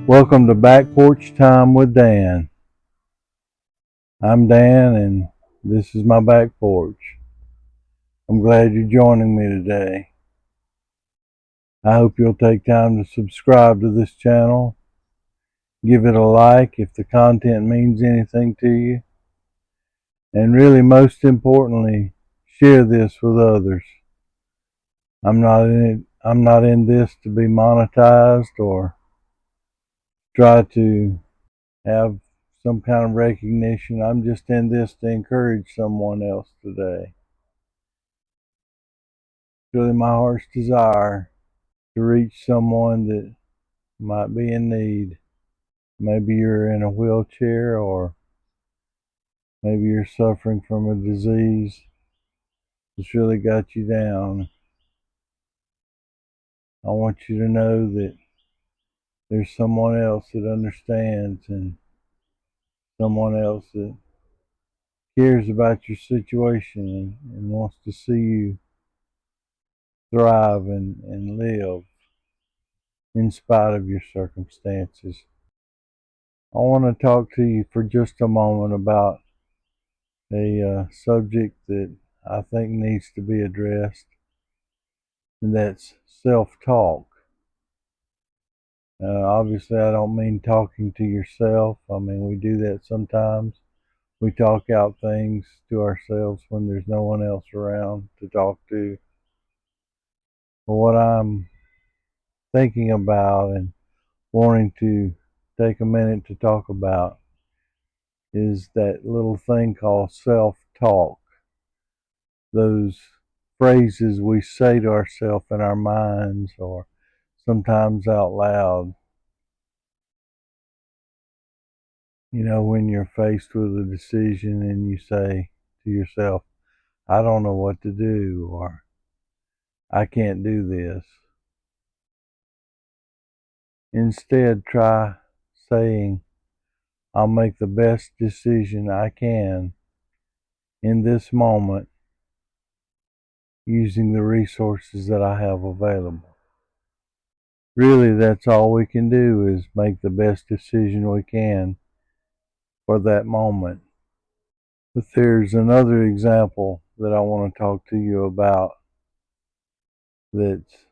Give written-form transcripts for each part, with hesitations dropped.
Welcome to Back Porch Time with Dan. I'm Dan and this is my back porch. I'm glad you're joining me today. I hope you'll take time to subscribe to this channel. Give it a like if the content means anything to you. And really, most importantly, share this with others. I'm not in this to be monetized or try to have some kind of recognition. I'm just in this to encourage someone else today. It's really my heart's desire to reach someone that might be in need. Maybe you're in a wheelchair, or maybe you're suffering from a disease that's really got you down. I want you to know that there's someone else that understands and someone else that cares about your situation and wants to see you thrive and live in spite of your circumstances. I want to talk to you for just a moment about a subject that I think needs to be addressed, and that's self-talk. Obviously, I don't mean talking to yourself. I mean, we do that sometimes. We talk out things to ourselves when there's no one else around to talk to. But what I'm thinking about and wanting to take a minute to talk about is that little thing called self-talk. Those phrases we say to ourselves in our minds or sometimes out loud. You know, when you're faced with a decision and you say to yourself, I don't know what to do, or I can't do this. Instead, try saying, I'll make the best decision I can in this moment using the resources that I have available. Really, that's all we can do is make the best decision we can for that moment. But there's another example that I want to talk to you about that's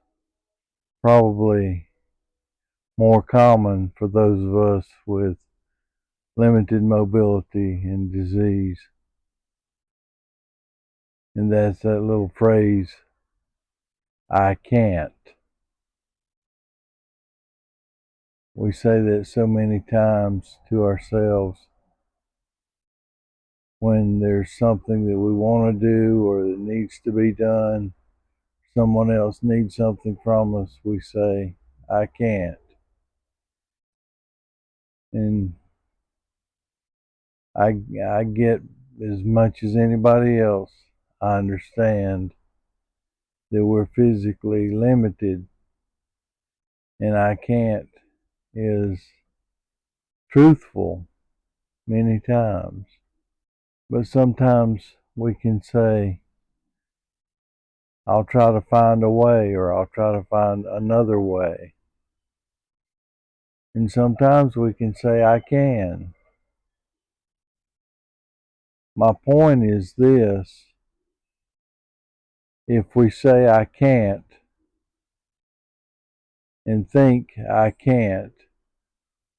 probably more common for those of us with limited mobility and disease. And that's that little phrase, I can't. We say that so many times to ourselves when there's something that we want to do or that needs to be done. Someone else needs something from us, we say, I can't. And I get as much as anybody else, I understand that we're physically limited, and I can't is truthful many times. But sometimes we can say, I'll try to find a way, or I'll try to find another way. And sometimes we can say, I can. My point is this: if we say I can't and think I can't,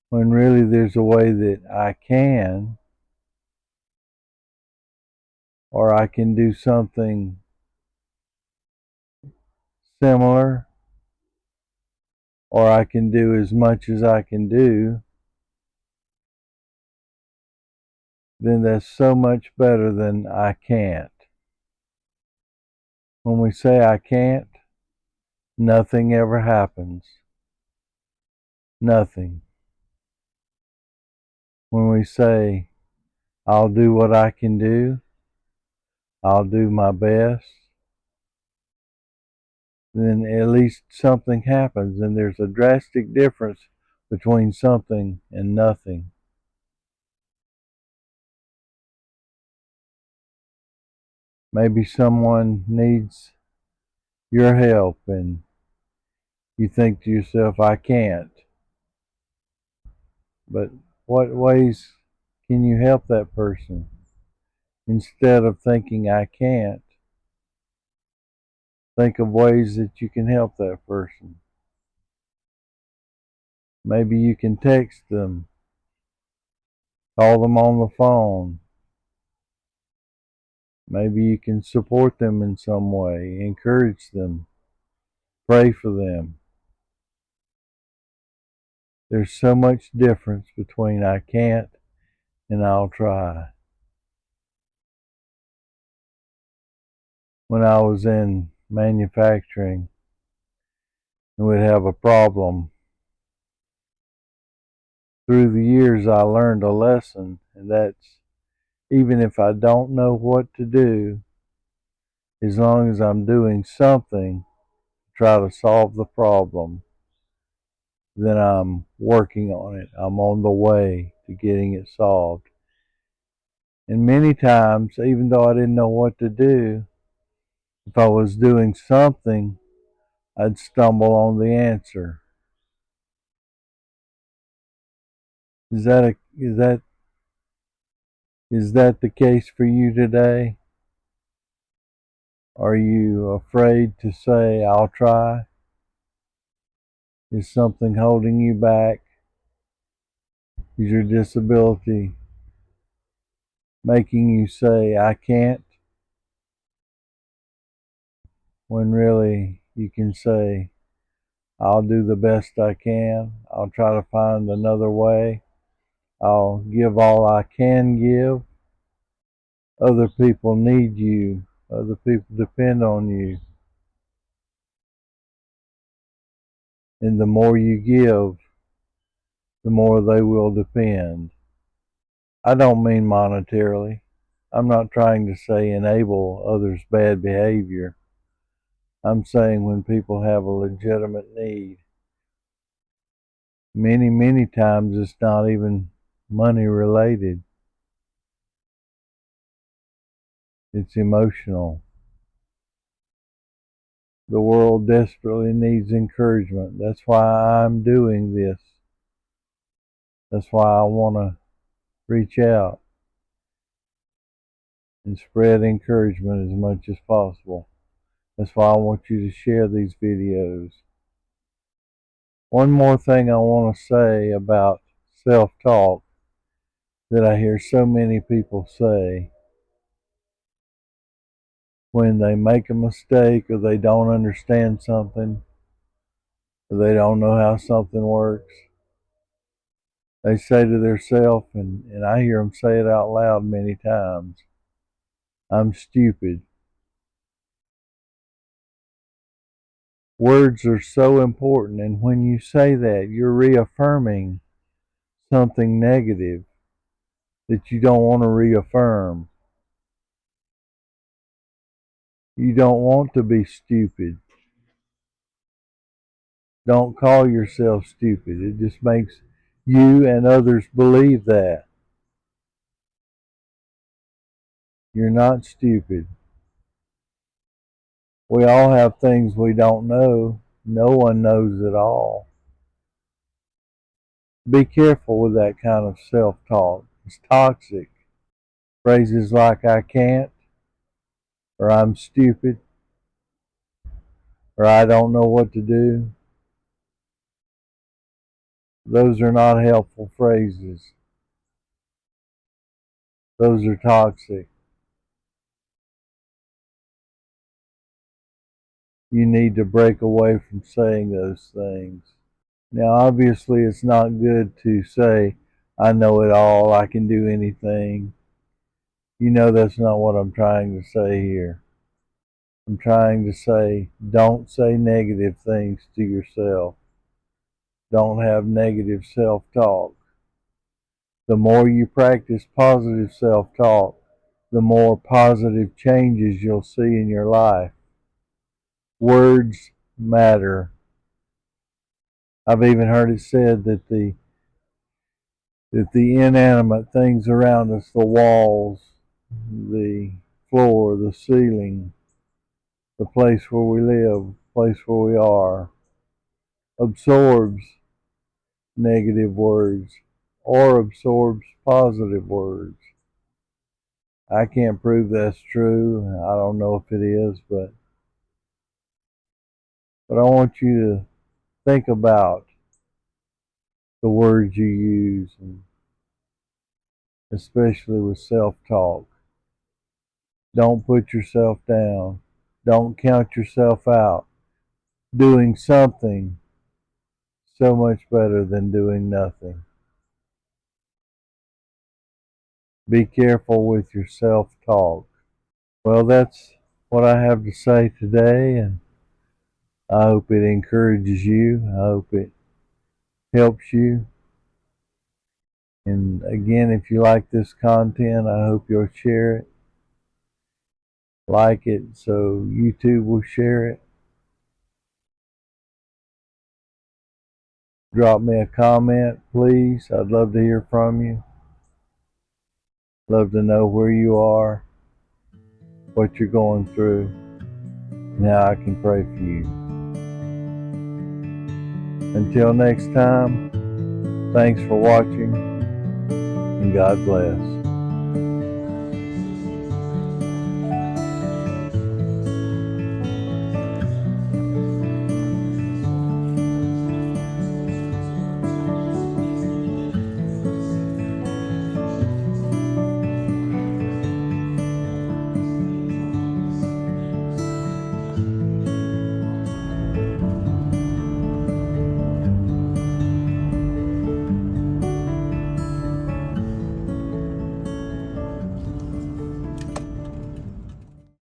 when really there's a way that I can, or I can do something similar, or I can do as much as I can do, then that's so much better than I can't. When we say I can't, nothing ever happens. Nothing. When we say, I'll do what I can do, I'll do my best, then at least something happens, and there's a drastic difference between something and nothing. Maybe someone needs your help and you think to yourself, I can't. But what ways can you help that person? Instead of thinking I can't, think of ways that you can help that person. Maybe you can text them, call them on the phone. Maybe you can support them in some way, encourage them, pray for them. There's so much difference between I can't and I'll try. When I was in manufacturing and we'd have a problem, through the years I learned a lesson, and that's even if I don't know what to do, as long as I'm doing something to try to solve the problem, then I'm working on it. I'm on the way to getting it solved. And many times, even though I didn't know what to do, if I was doing something, I'd stumble on the answer. Is that a, is that the case for you today? Are you afraid to say I'll try? Is something holding you back? Is your disability making you say I can't, when really you can say I'll do the best I can. I'll try to find another way. I'll give all I can give. Other people need you. Other people depend on you. And the more you give, the more they will depend. I don't mean monetarily. I'm not trying to say enable others' bad behavior. I'm saying when people have a legitimate need. Many times it's not even money related. It's emotional. The world desperately needs encouragement. That's why I'm doing this. That's why I want to reach out and spread encouragement as much as possible. That's why I want you to share these videos. One more thing I want to say about self-talk that I hear so many people say when they make a mistake or they don't understand something or they don't know how something works. They say to themselves, and I hear them say it out loud many times, I'm stupid. Words are so important, and when you say that, you're reaffirming something negative that you don't want to reaffirm. You don't want to be stupid. Don't call yourself stupid. It just makes you and others believe that. You're not stupid. We all have things we don't know. No one knows it all. Be careful with that kind of self-talk. It's toxic. Phrases like I can't, or I'm stupid, or I don't know what to do, those are not helpful phrases. Those are toxic. You need to break away from saying those things. Now, obviously, it's not good to say, I know it all, I can do anything. You know that's not what I'm trying to say here. I'm trying to say, don't say negative things to yourself. Don't have negative self-talk. The more you practice positive self-talk, the more positive changes you'll see in your life. Words matter. I've even heard it said that the inanimate things around us, the walls, the floor, the ceiling, the place where we live, the place where we are, absorbs negative words or absorbs positive words. I can't prove that's true. I don't know if it is, but I want you to think about the words you use, and especially with self-talk. Don't put yourself down. Don't count yourself out. Doing something so much better than doing nothing. Be careful with your self-talk. Well, that's what I have to say today, and I hope it encourages you. I hope it helps you. And again, if you like this content, I hope you'll share it, like it, so YouTube will share it. Drop me a comment, please. I'd love to hear from you. Love to know where you are, what you're going through, and how I can pray for you. Until next time, thanks for watching, and God bless.